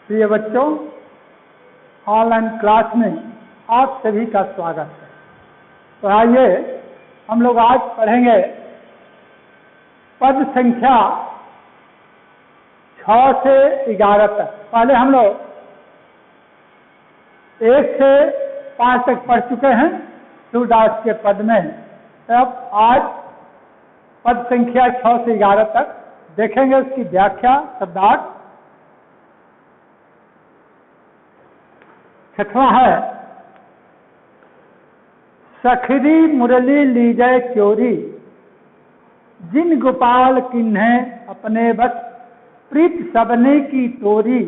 प्रिय बच्चों, online class में आप सभी का स्वागत है। तो आइए हम लोग आज पढ़ेंगे पद संख्या 6 से 11 तक। पहले हम लोग 1 से 5 तक पढ़ चुके हैं सूरदास के पद में। अब आज पद संख्या 6 से 11 तक देखेंगे, उसकी व्याख्या शब्दार्थ। 6वां है, सखरी मुरली लीजय चोरी, जिन गोपाल किन्हें अपने बस, प्रीत सबने की तोरी,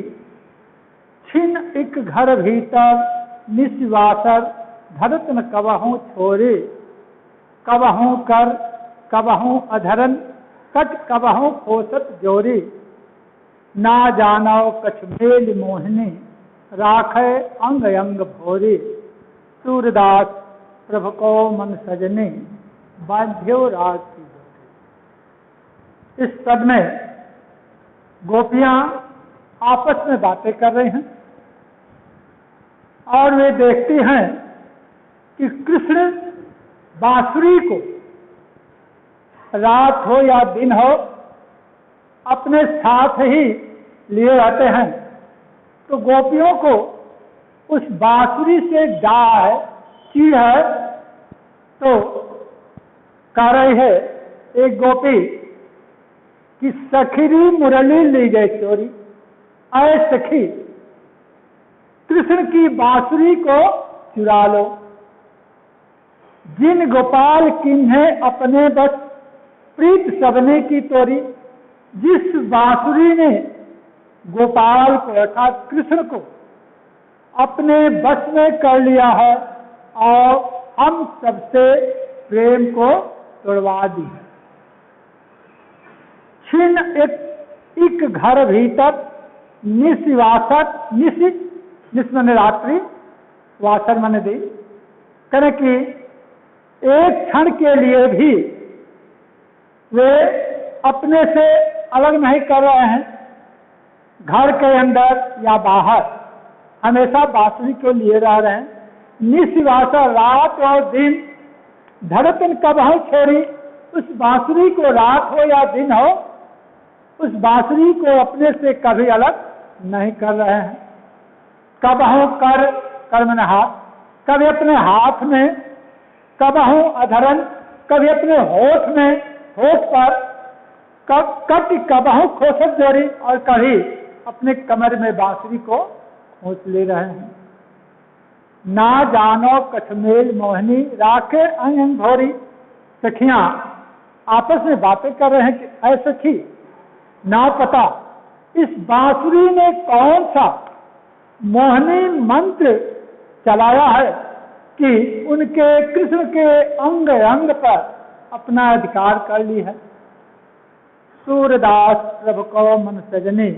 छिन एक घर भीतर निस्वासर, धरत न कबहूँ छोरे, कबहूँ कर कबहूँ अधरन, कट कबहूँ खोसत जोरी, ना जानो कछ मेल मोहनी, राखे अंग अंग भोरी, सूरदास प्रभु को मन सजने, बांध्यो राज की जोड़ी। इस पद में गोपियां आपस में बातें कर रही हैं और वे देखती हैं कि कृष्ण बांसुरी को रात हो या दिन हो अपने साथ ही लिए रहते हैं। तो गोपियों को उस बांसुरी से गाय चीड़ है, तो कह रही है एक गोपी कि सखरी मुरली ली गई चोरी, अय सखी कृष्ण की बांसुरी को चुरा लो, जिन गोपाल किन्हें अपने बस, प्रीत सबने की तोरी, जिस बांसुरी ने गोपाल को अर्थात कृष्ण को अपने बस में कर लिया है और हम सबसे प्रेम को तोड़वा दी। छिन एक घर भीतर निस्वासर, निस मने रात्रि, वासर मने दी, करें कि एक क्षण के लिए भी वे अपने से अलग नहीं कर रहे हैं। घर के अंदर या बाहर हमेशा बांसुरी को लिए रह रहे हैं। निस्वासा, रात और दिन, धड़कन कबहूँ छोड़ी, उस बांसुरी को रात हो या दिन हो, उस बांसुरी को अपने से कभी अलग नहीं कर रहे हैं। कबहूँ कर मैंने हाथ, कभी अपने हाथ में, कबहूँ अधरन, कभी अपने होठ में, होठ पर, कट कबहूँ खोसत जोरी, और कभी अपने कमर में बांसुरी को खोस ले रहे हैं। ना जानो कछमेल मोहनी, राखे अंग अंग भोरी। सखियां आपस में बातें कर रहे हैं कि ऐ सखी, ना पता इस बांसुरी ने कौन सा मोहनी मंत्र चलाया है कि उनके कृष्ण के अंग अंग पर अपना अधिकार कर ली है। सूरदास प्रभु को मन सजने,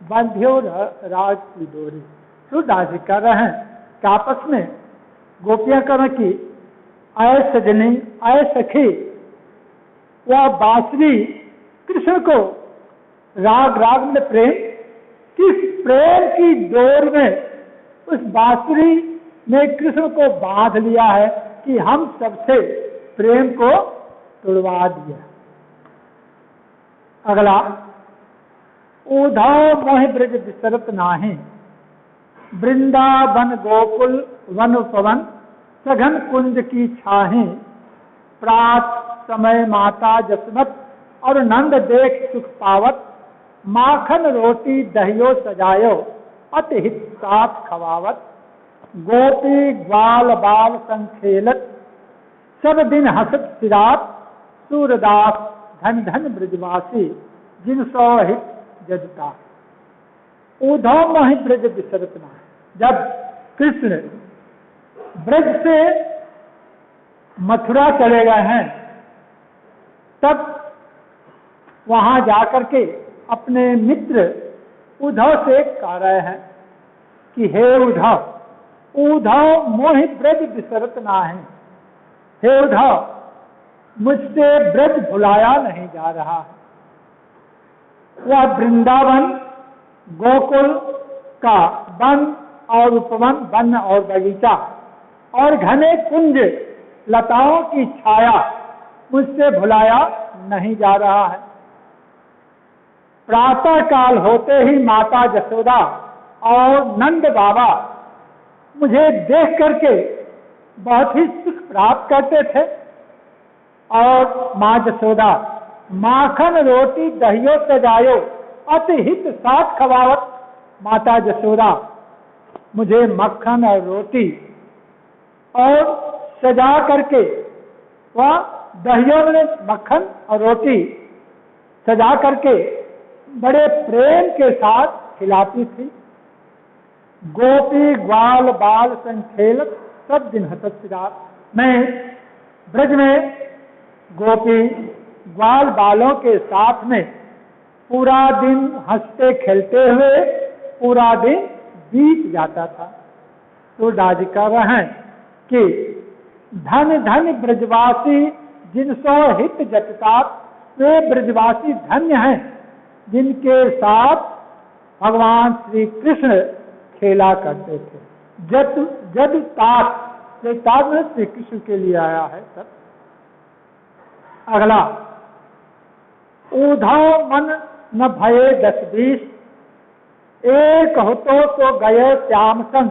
बांध्यो राज की डोरी। सूरदास जी कर रहे हैं कि आपस में गोपियां कर रहे कि आय सजनी, आय सखी, वह बांसुरी कृष्ण को राग राग में प्रेम, किस प्रेम की डोर में उस बांसुरी ने कृष्ण को बांध लिया है कि हम सबसे प्रेम को तोड़वा दिया। अगला, उधव मोहि ब्रज विसरत नाही, वृंदावन गोकुल वन पवन, सघन कुंज की छाही, प्रात समय माता जसमत, और नंद देख सुख पावत, माखन रोटी दहियो सजायो, अति हित साथ खवावत, गोपी ग्वाल बाल संखेलत, सब दिन हसत सिरात, सूरदास धन धन ब्रजवासी, जिन सौ हित जजता। उधव मोहि ब्रज विसरत नाही। जब कृष्ण ब्रज से मथुरा चले गए हैं, तब वहां जाकर के अपने मित्र उद्धव से कह रहे हैं कि हे उद्धव, उद्धव मोहि ब्रज विसरत नाही। हे उद्धव, मुझसे ब्रज भुलाया नहीं जा रहा। वह वृंदावन, गोकुल का वन और उपवन, वन और बगीचा और घने कुंज लताओं की छाया मुझसे भुलाया नहीं जा रहा है। प्रातः काल होते ही माता जसोदा और नंद बाबा मुझे देख करके बहुत ही सुख प्राप्त करते थे और माँ जसोदा माखन रोटी दहियो सजायो अति हित साथ खवावत। माता जसोदा मुझे मक्खन और रोटी और सजा करके वह दहियों में मक्खन और रोटी सजा करके बड़े प्रेम के साथ खिलाती थी। गोपी ग्वाल बाल संखेल सब दिन हसत सिगार। मैं ब्रज में गोपी ग्वाल बालों के साथ में पूरा दिन हंसते खेलते हुए पूरा दिन बीत जाता था। तो दादी कह रहे हैं कि धन धन ब्रजवासी जिनसो हित जटता, वे ब्रजवासी धन्य हैं जिनके साथ भगवान श्री कृष्ण खेला करते थे। जद तात में श्री कृष्ण के लिए आया है सब। अगला, उधव मन न भये 10-20, एक होतो तो गये श्याम संग,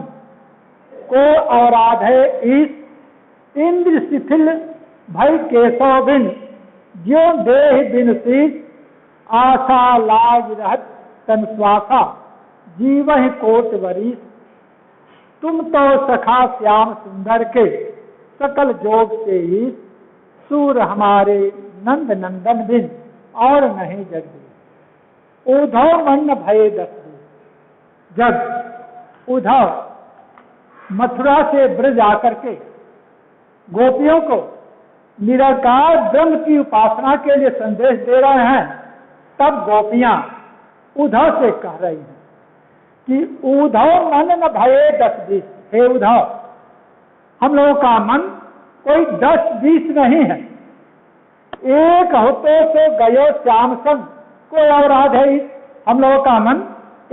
को औराधे ईश, इंद्र शिथिल भय केशव बिन, ज्यो देह बिन शीश, आशा लाज रहत तन स्वासा, जीवहि कोट वरीश। तुम तो सखा श्याम सुंदर के, सकल जोग से ईश, सूर हमारे नंद नंदन बिन, और नहीं जगदीश। उधव मन भये 10-20, जब उधव मथुरा से ब्रज आकर के गोपियों को निराकार ब्रह्म की उपासना के लिए संदेश दे रहे हैं, तब गोपियां उद्धव से कह रही हैं कि उद्धव मन न भये 10-20। हे उद्धव, हम लोगों का मन कोई 10-20 नहीं है। एक होते तो गयो श्याम संग, कोई और आधे, हम लोगों का मन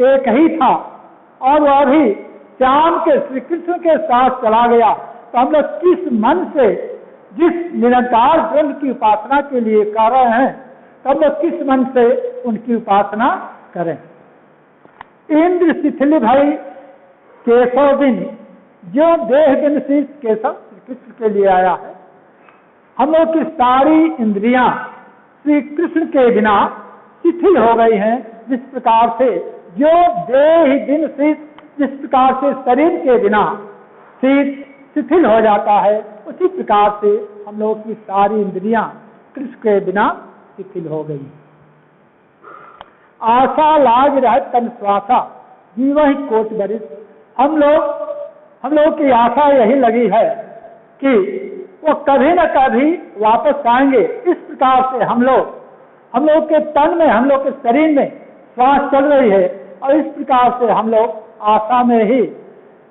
एक ही था और वह भी श्याम के श्री कृष्ण के साथ चला गया। तो हम लोग किस मन से जिस निरंकार ब्रह्म की उपासना के लिए कर रहे हैं, तब लोग किस मन से उनकी उपासना करें। इंद्र शिथिल भई केशव बिन, जो देह दिन शीश, केशव श्री कृष्ण के लिए आया है। हम लोग की सारी इंद्रियां श्री कृष्ण के बिना शिथिल हो गई हैं। जिस प्रकार से जो देह दिन शीश, जिस प्रकार से शरीर के बिना शीश शिथिल हो जाता है, उसी प्रकार से हम लोगों की सारी इंद्रियां कृष्ण के बिना शिथिल हो गई। आशा लाज रहत तन श्वासा, जीवहि कोट वरिश। हम लोग की आशा यही लगी है कि वो कभी न कभी वापस आएंगे। इस प्रकार से हम लोग के तन में, हम लोग के शरीर में श्वास चल रही है और इस प्रकार से हम लोग आशा में ही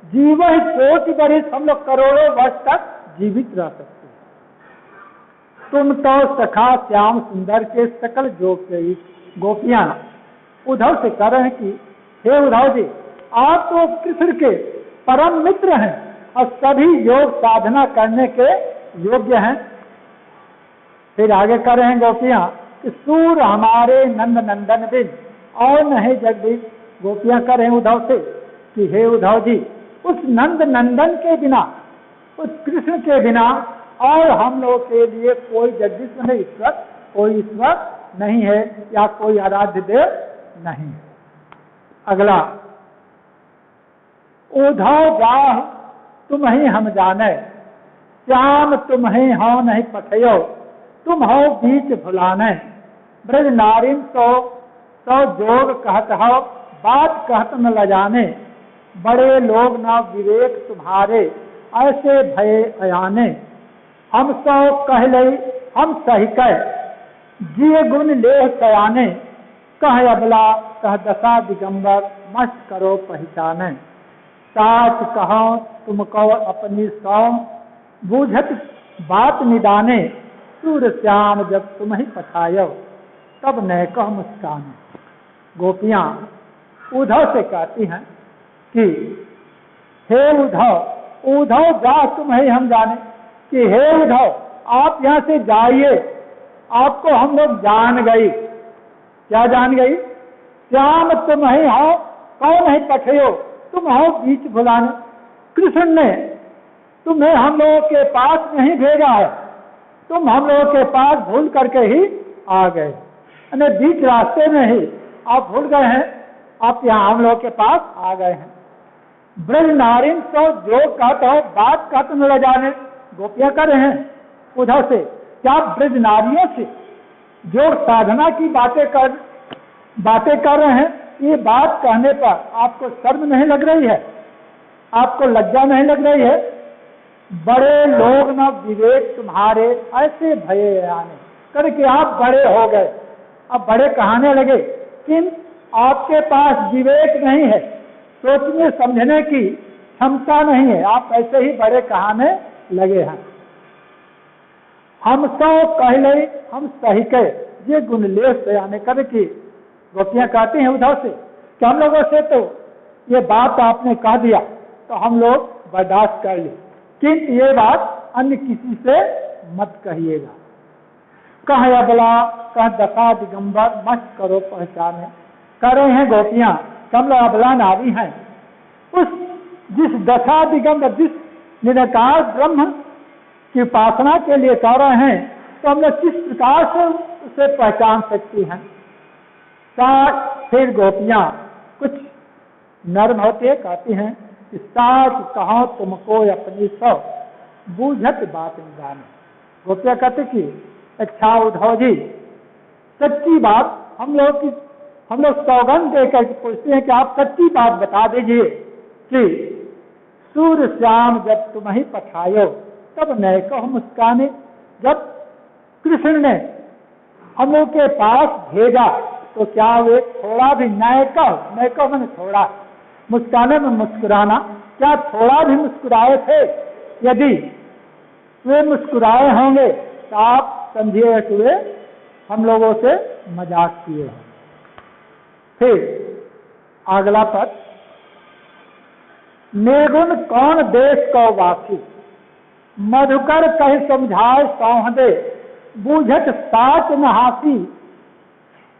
जीवन कोटि वर्ष, हम लोग करोड़ों वर्ष तक जीवित रह सकते हैं। तुम तो सखा श्याम सुंदर के सकल जोग के। गोपियां उद्धव से कह रहे हैं कि हे उद्धव जी, आप तो कृष्ण के परम मित्र हैं और सभी योग साधना करने के योग्य हैं। फिर आगे कर रहे हैं गोपियां कि सूर हमारे नंद नंदन बिन, और नहीं जगदीश। गोपियां कर रहे हैं उद्धव से कि हे उद्धव जी, उस नंद नंदन के बिना, उस कृष्ण के बिना और हम लोग के लिए कोई जगदीश नहीं, ईश्वर, कोई ईश्वर नहीं है या कोई आराध्य देव नहीं है। अगला, उद्धव जाह तुम ही हम जाने, श्याम तुम ही हो नहीं पठयो, तुम हो बीच भुलाने। ब्रज नारिन तो जोग कहत हो, बात कहत न लजाने। बड़े लोग न विवेक तुम्हारे, ऐसे भये अयाने। हम सो कह लई हम सही कह, जिय गुण लेह सयाने। कह अबला कह दशा दिगंबर, मस्त करो पहचाने। साच कहो तुम कहो अपनी सौ, बूझत बात निदाने। सूर श्याम जब तुम ही पठायो, तब न कह मुस्काने। गोपियां उद्धव से कहती हैं कि हे उद्धव, उद्धव जा तुम्हें हम जाने, कि हे उद्धव आप यहाँ से जाइए, आपको हम लोग जान गई। क्या जान गई? श्याम तुम ही हो, कौन है पठयो, तुम हो बीच भुलाने। कृष्ण ने तुम्हें हम लोगों के पास नहीं भेजा है, तुम हम लोगों के पास भूल करके ही आ गए, यानी बीच रास्ते में ही आप भूल गए हैं, आप यहाँ हम लोगों के पास आ गए हैं। ब्रज नारिन तो जो कहते हो बात कहते न जाने, गोपियां कर रहे हैं उधर से, क्या ब्रज नारियों से जो साधना की बातें कर रहे हैं, ये बात कहने पर आपको शर्म नहीं लग रही है? आपको लज्जा नहीं लग रही है? बड़े लोग न विवेक तुम्हारे ऐसे भये आने, करके आप बड़े हो गए, अब बड़े कहने लगे, किन आपके पास विवेक नहीं है, सोचने समझने की क्षमता नहीं है, आप ऐसे ही बड़े कहने लगे हैं। हम तो कहले हम सही कहे, ये गुणलेश से आने करके गोपियां कहती हैं उधर से कि हम लोगों से तो ये बात आपने कह दिया तो हम लोग बर्दाश्त कर ले, किंतु ये बात अन्य किसी से मत कहिएगा। कह अबला कह दशा दिगंबर मत करो पहचाने, कर रहे हैं गोपियां, हम लोग अबला नारी हैं, उस जिस दशा दिगंबर, जिस निराकार ब्रह्म की उपासना के लिए कर रहे हैं, तो हम लोग किस प्रकार से उसे पहचान सकती हैं? साथ फिर गोपियां कुछ नर्म होती है, कहती हैं कि साच कहो तुमको अपनी सौ बूझत बात जाने। गोपियां कहते कि अच्छा उद्धव जी, सच्ची बात हम लोग सौगंध देकर पूछते हैं कि आप सच्ची बात बता दीजिए कि सूर्य श्याम जब तुम ही पठायो तब नए को मुस्काने। जब कृष्ण ने हम लोग के पास भेजा तो क्या वे थोड़ा भी नए को मैंने थोड़ा, मुस्काने में मुस्कुराना, क्या थोड़ा भी मुस्कुराए थे? यदि वे मुस्कुराए होंगे तो आप समझिए कि वे हम लोगों से मजाक किए हैं। फिर अगला पद, निर्गुण कौन देश को वासी, मधुकर कह समझाए सौहदे, बूझत साच नहासी।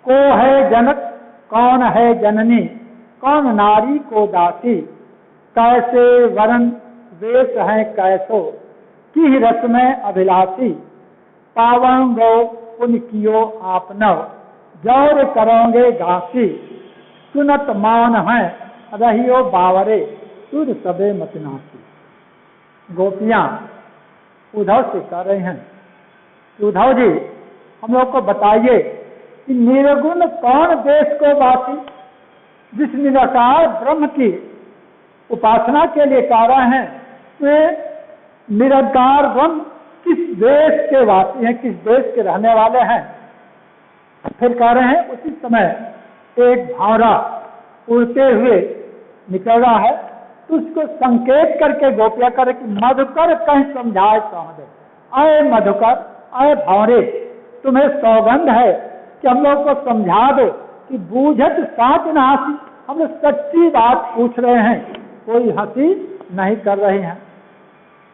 को है जनक कौन है जननी, कौन नारी को दासी, कैसे वरण वेश है कैसो, की रस में अभिलाषी। पावन गो पुन कियो आपनव, जौर करोगे घासी। सुनत मान है रहियो बावरे, तुर सबे मतनासी। गोपियां उद्धव से कह रहे हैं कि उद्धव जी हम लोग को बताइए कि निर्गुण कौन देश को वासी, जिस निराकार ब्रह्म की उपासना के लिए कह रहे हैं, वे निराकार ब्रह्म किस देश के वासी हैं, किस देश के रहने वाले हैं? फिर कह रहे हैं उसी समय एक भंवरा उड़ते हुए निकल रहा है, तो उसको संकेत करके गोपिया करे कि मधुकर कहीं समझाए सौहदे, अय मधुकर, अय भंवरे, तुम्हें सौगंध है कि हम लोग को समझा दो कि बूझत साच न हंसी, हम लोग सच्ची बात पूछ रहे हैं, कोई हंसी नहीं कर रहे हैं।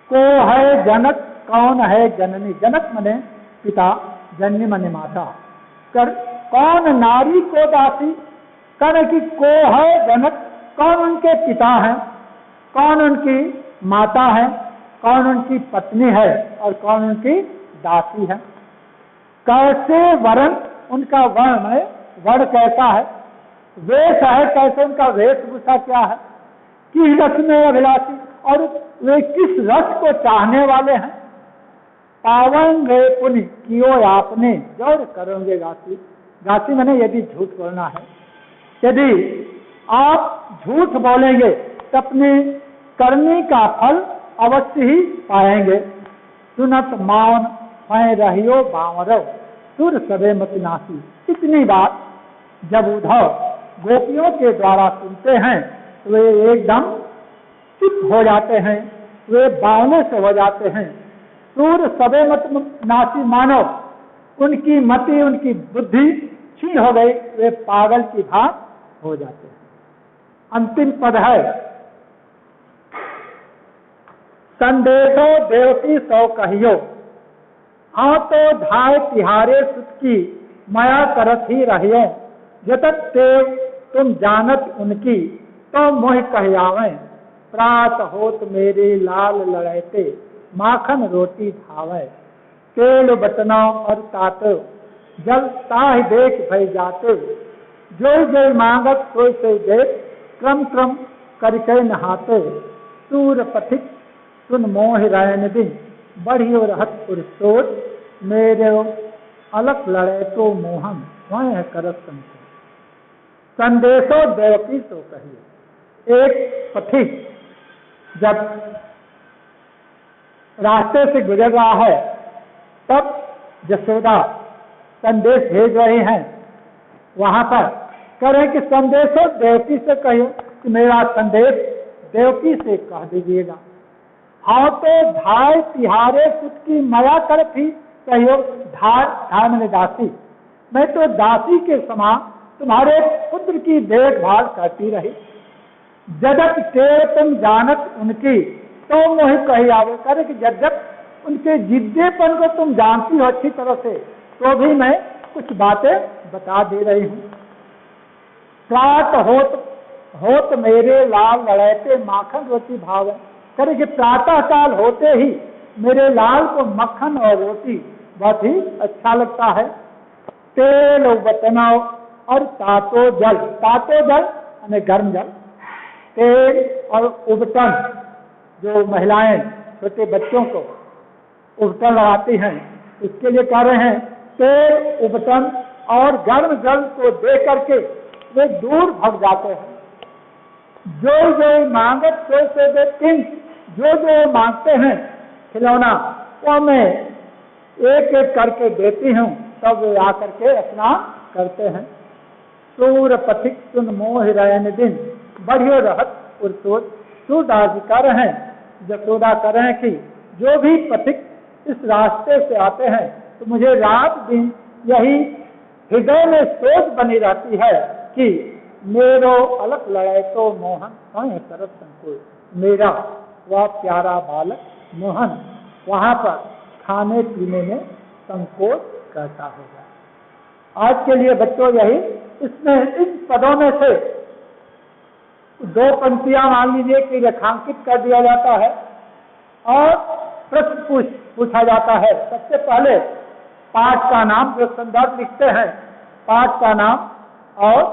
को है जनक कौन है जननी, जनक मने पिता, जननी मने माता, कर कौन नारी को दासी, कर कि को है जनक, कौन उनके पिता हैं, कौन उनकी माता है, कौन उनकी पत्नी है और कौन उनकी दासी है। कैसे वरण, उनका वर्ण है, वर्ण कैसा है, वेश है कैसे, उनका वेशभूषा क्या है, किस रस में अभिलाषी, और वे किस रस को चाहने वाले हैं। पावन गे पुण्य कियो आपने, जौर करोगे घासी, घासी मैंने यदि झूठ बोलना है, यदि आप झूठ बोलेंगे तो अपने करने का फल अवश्य ही पाएंगे। सुनत मौन मैं रहियो बावरव, सुर सबे मतनासी। इतनी बात जब उद्धव गोपियों के द्वारा सुनते हैं तो वे एकदम चुप हो जाते हैं, वे बावने से हो जाते हैं। सुर सबे मतनासी, मानो उनकी मति, उनकी बुद्धि क्षीण हो गई, वे पागल की भांति हो जाते हैं। अंतिम पद है, संदेशो देवकी सौ कहियो, आ तो धाय तिहारे सुत की, माया करत ही रहियो, जतत देव तुम जानत उनकी, तो मोह कहियावें, प्रात होत मेरे लाल लड़ैते, माखन रोटी भावे, तेल बटनाओ और तातो, जल ताहि देख भय जाते, जोई जोई मांगत सोई से देख, क्रम क्रम करके नहाते, सूर पथिक सुन मोह रैन दिन, बढ़ियो रहत पुरसोट, मेरे अलख लड़े तो मोहन, वह करत संकोच। संदेशो देवकी सो कहिए। एक पथिक जब रास्ते से गुजर रहा है, तब यशोदा संदेश भेज रहे हैं वहां पर, कह रहे कि संदेशो देवकी से कहियो, कि मेरा संदेश देवकी से कह दीजिएगा। हाँ तो धाय तिहारे सुत की माया कर थी, कहियो धाय मैंने दासी, मैं तो दासी के समान तुम्हारे पुत्र की देखभाल करती रही, जगत के तुम जानत उनकी, तो मोहि कही आवे, करे कि जब उनके जिद्देपन को तुम जानती हो अच्छी तरह से, तो भी मैं कुछ बातें बता दे रही हूँ। प्रात होत मेरे लाल लड़ैते, माखन रोटी भावे, करे कि प्रातः काल होते ही मेरे लाल को मक्खन और रोटी बहुत ही अच्छा लगता है। तेल बतनाओ और तातो जल यानी गर्म जल, तेल और उबटन, जो महिलाएं छोटे बच्चों को उबटन लगाती हैं, इसके लिए कह रहे हैं तेल उबटन और गर्म जल को दे करके वे दूर भग जाते हैं। जो जो मांगत से दे, जो जो मांगते हैं खिलौना, वो मैं एक एक करके देती हूँ, तब वे आकर के स्नान करते हैं। सूर पथिक सुन मोह रैन दिन, बढ़ियो रहत पुरसोट। सूरदास जी कह रहे हैं, यशोदा कह रहे हैं कि जो भी पथिक इस रास्ते से आते हैं, तो मुझे रात दिन यही हृदय में सोच बनी रहती है कि मेरो अलग लड़ाई तो मोहन, सरस संकोच, मेरा वह प्यारा बालक मोहन वहां पर खाने पीने में संकोच करता होगा। आज के लिए बच्चों यही, इसमें इन पदों में से दो पंक्तियां मान लीजिए कि रेखांकित कर दिया जाता है और प्रश्न पूछा जाता है। सबसे पहले पाठ का नाम, जो संदर्भ लिखते हैं पाठ का नाम और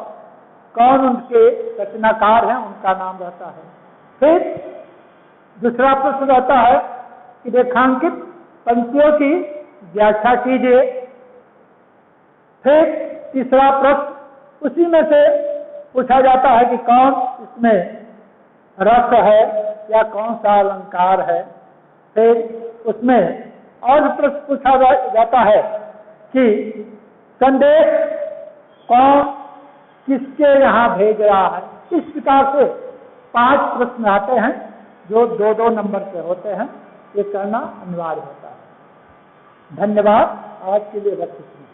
कौन उनके रचनाकार हैं उनका नाम रहता है। फिर दूसरा प्रश्न रहता है कि रेखांकित पंक्तियों की व्याख्या कीजिए। फिर तीसरा प्रश्न उसी में से पूछा जाता है कि कौन इसमें रस है या कौन सा अलंकार है। फिर उसमें और प्रश्न पूछा जाता है कि संदेश कौन किसके यहाँ भेज रहा है। इस प्रकार से 5 प्रश्न आते हैं जो 2-2 नंबर के होते हैं। ये करना अनिवार्य होता है। धन्यवाद। आज के लिए बस इतना।